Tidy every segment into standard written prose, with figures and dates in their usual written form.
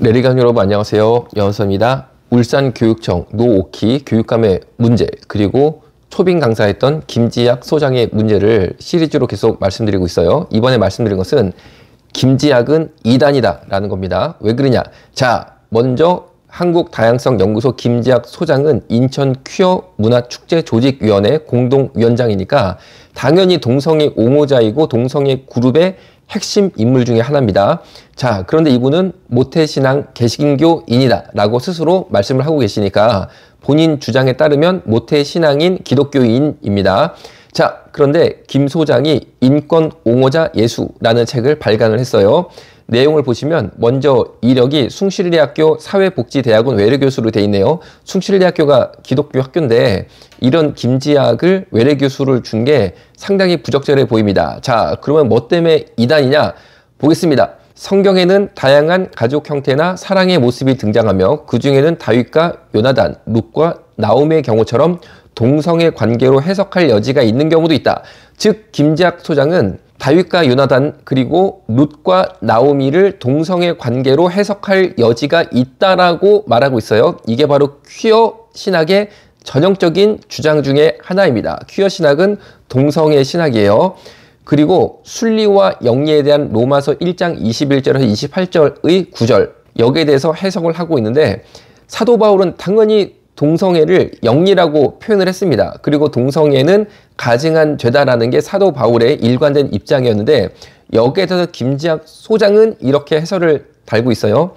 레리 강요 여러분 안녕하세요. 여원서입니다. 울산교육청 노오키 교육감의 문제 그리고 초빙 강사했던 김지학 소장의 문제를 시리즈로 계속 말씀드리고 있어요. 이번에 말씀드린 것은 김지학은 이단이다 라는 겁니다. 왜 그러냐? 자, 먼저 한국다양성연구소 김지학 소장은 인천 퀴어 문화축제조직위원회 공동위원장이니까 당연히 동성애 옹호자이고 동성애 그룹의 핵심 인물 중에 하나입니다. 자, 그런데 이분은 모태신앙 개신교인이다 라고 스스로 말씀을 하고 계시니까 본인 주장에 따르면 모태신앙인 기독교인입니다. 자, 그런데 김 소장이 인권 옹호자 예수라는 책을 발간을 했어요. 내용을 보시면 먼저 이력이 숭실대학교 사회복지대학원 외래교수로 돼 있네요. 숭실대학교가 기독교 학교인데 이런 김지학을 외래교수를 준 게 상당히 부적절해 보입니다. 자, 그러면 뭐 때문에 이단이냐? 보겠습니다. 성경에는 다양한 가족 형태나 사랑의 모습이 등장하며 그 중에는 다윗과 요나단, 룻과 나오미의 경우처럼 동성애 관계로 해석할 여지가 있는 경우도 있다. 즉 김지학 소장은 다윗과 요나단 그리고 룻과 나오미를 동성애 관계로 해석할 여지가 있다라고 말하고 있어요. 이게 바로 퀴어 신학의 전형적인 주장 중에 하나입니다. 퀴어 신학은 동성애 신학이에요. 그리고 순리와 영리에 대한 로마서 1장 21절에서 28절의 구절 여기에 대해서 해석을 하고 있는데 사도 바울은 당연히 동성애를 영리라고 표현을 했습니다. 그리고 동성애는 가증한 죄다라는 게 사도 바울의 일관된 입장이었는데 여기에 대해서 김지학 소장은 이렇게 해설을 달고 있어요.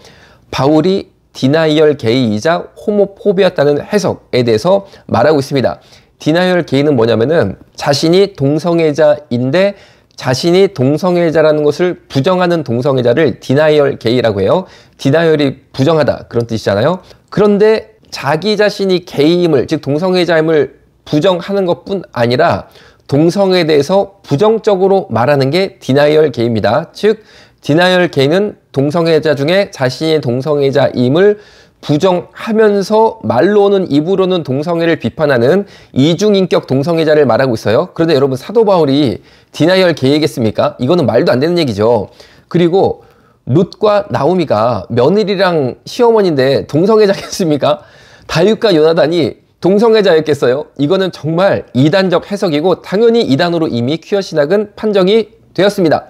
바울이 디나이얼 게이이자 호모포비였다는 해석에 대해서 말하고 있습니다. 디나이얼 게이는 뭐냐면은 자신이 동성애자인데 자신이 동성애자라는 것을 부정하는 동성애자를 디나이얼 게이라고 해요. 디나이얼이 부정하다 그런 뜻이잖아요. 그런데 자기 자신이 게이임을 즉 동성애자임을 부정하는 것뿐 아니라 동성애에 대해서 부정적으로 말하는 게 디나이얼 게이입니다. 즉 디나이얼 게이는 동성애자 중에 자신의 동성애자임을 부정하면서 말로는 입으로는 동성애를 비판하는 이중인격 동성애자를 말하고 있어요. 그런데 여러분 사도 바울이 디나이얼 게이겠습니까? 이거는 말도 안 되는 얘기죠. 그리고 룻과 나오미가 며느리랑 시어머니인데 동성애자겠습니까? 다윗과 요나단이 동성애자였겠어요? 이거는 정말 이단적 해석이고 당연히 이단으로 이미 퀴어 신학은 판정이 되었습니다.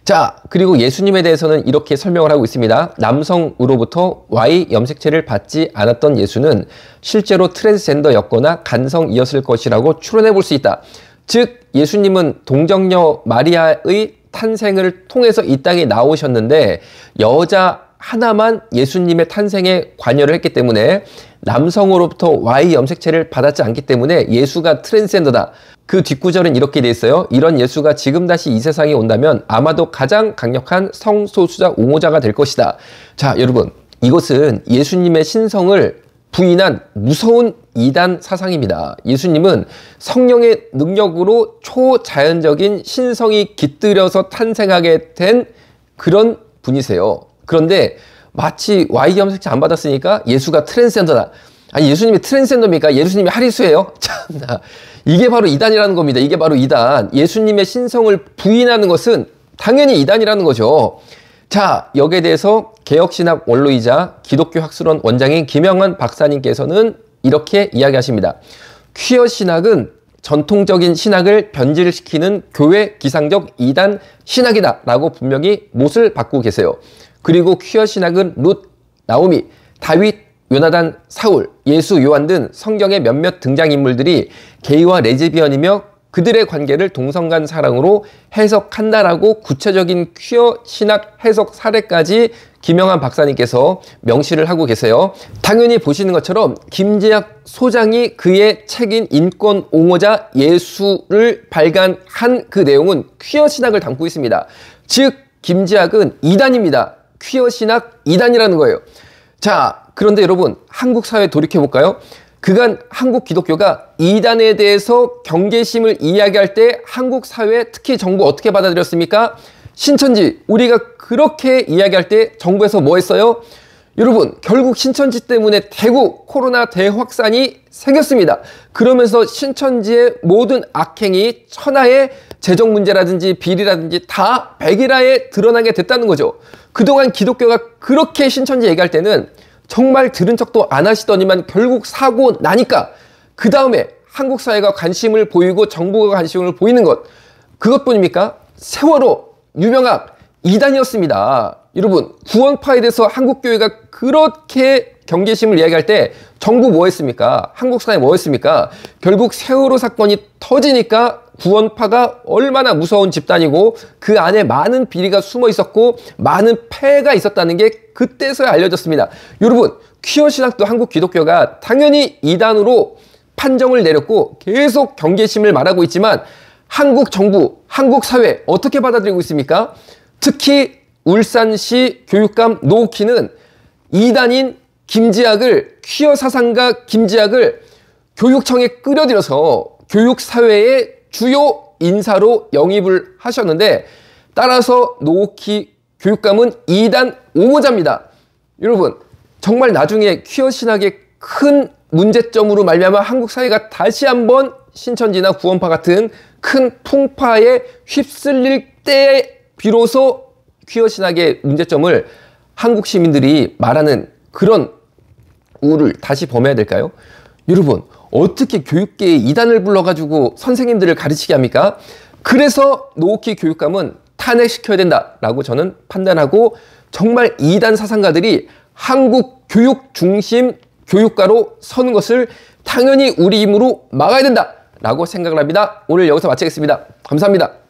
자, 그리고 예수님에 대해서는 이렇게 설명을 하고 있습니다. 남성으로부터 Y 염색체를 받지 않았던 예수는 실제로 트랜스젠더였거나 간성이었을 것이라고 추론해 볼 수 있다. 즉 예수님은 동정녀 마리아의 탄생을 통해서 이 땅에 나오셨는데 여자 하나만 예수님의 탄생에 관여를 했기 때문에 남성으로부터 Y 염색체를 받았지 않기 때문에 예수가 트랜스젠더다. 그 뒷구절은 이렇게 돼 있어요. 이런 예수가 지금 다시 이 세상에 온다면 아마도 가장 강력한 성소수자 옹호자가 될 것이다. 자, 여러분 이것은 예수님의 신성을 부인한 무서운 이단 사상입니다. 예수님은 성령의 능력으로 초자연적인 신성이 깃들여서 탄생하게 된 그런 분이세요. 그런데 마치 Y 염색체 안 받았으니까 예수가 트랜스젠더다. 아니 예수님이 트랜스젠더입니까? 예수님이 하리수예요? 참나. 이게 바로 이단이라는 겁니다. 이게 바로 이단. 예수님의 신성을 부인하는 것은 당연히 이단이라는 거죠. 자, 여기에 대해서 개혁신학 원로이자 기독교 학술원 원장인 김영환 박사님께서는 이렇게 이야기하십니다. 퀴어 신학은 전통적인 신학을 변질시키는 교회 기상적 이단 신학이다 라고 분명히 못을 받고 계세요. 그리고 퀴어 신학은 룻, 나오미, 다윗, 요나단, 사울, 예수, 요한 등 성경의 몇몇 등장인물들이 게이와 레즈비언이며 그들의 관계를 동성간 사랑으로 해석한다라고 구체적인 퀴어 신학 해석 사례까지 김영환 박사님께서 명시를 하고 계세요. 당연히 보시는 것처럼 김지학 소장이 그의 책인 인권 옹호자 예수를 발간한 그 내용은 퀴어 신학을 담고 있습니다. 즉 김지학은 이단입니다. 퀴어 신학 이단이라는 거예요. 자, 그런데 여러분 한국 사회에 돌이켜볼까요? 그간 한국 기독교가 이단에 대해서 경계심을 이야기할 때 한국 사회 특히 정부 어떻게 받아들였습니까? 신천지 우리가 그렇게 이야기할 때 정부에서 뭐 했어요? 여러분, 결국 신천지 때문에 대구 코로나 대확산이 생겼습니다. 그러면서 신천지의 모든 악행이 천하의 재정 문제라든지 비리라든지 다 백일하에 드러나게 됐다는 거죠. 그동안 기독교가 그렇게 신천지 얘기할 때는 정말 들은 척도 안 하시더니만 결국 사고 나니까 그 다음에 한국 사회가 관심을 보이고 정부가 관심을 보이는 것, 그것뿐입니까? 세월호 유명학 이단이었습니다. 여러분, 구원파에 대해서 한국교회가 그렇게 경계심을 이야기할 때 정부 뭐 했습니까? 한국 사회 뭐 했습니까? 결국 세월호 사건이 터지니까 구원파가 얼마나 무서운 집단이고 그 안에 많은 비리가 숨어 있었고 많은 폐해가 있었다는 게 그때서야 알려졌습니다. 여러분, 퀴어 신학도 한국 기독교가 당연히 이단으로 판정을 내렸고 계속 경계심을 말하고 있지만 한국 정부, 한국 사회 어떻게 받아들이고 있습니까? 특히 울산시 교육감 노옥희는 이단인 김지학을, 퀴어 사상가 김지학을 교육청에 끌어들여서 교육사회의 주요 인사로 영입을 하셨는데, 따라서 노옥희 교육감은 이단 옹호자입니다. 여러분, 정말 나중에 퀴어 신학의 큰 문제점으로 말미암아 한국 사회가 다시 한번 신천지나 구원파 같은 큰 풍파에 휩쓸릴 때에 비로소 퀴어 신학의 문제점을 한국 시민들이 말하는 그런 우를 다시 범해야 될까요? 여러분, 어떻게 교육계에 이단을 불러가지고 선생님들을 가르치게 합니까? 그래서 노옥희 교육감은 탄핵시켜야 된다라고 저는 판단하고, 정말 이단 사상가들이 한국 교육 중심 교육가로 서는 것을 당연히 우리 힘으로 막아야 된다라고 생각을 합니다. 오늘 여기서 마치겠습니다. 감사합니다.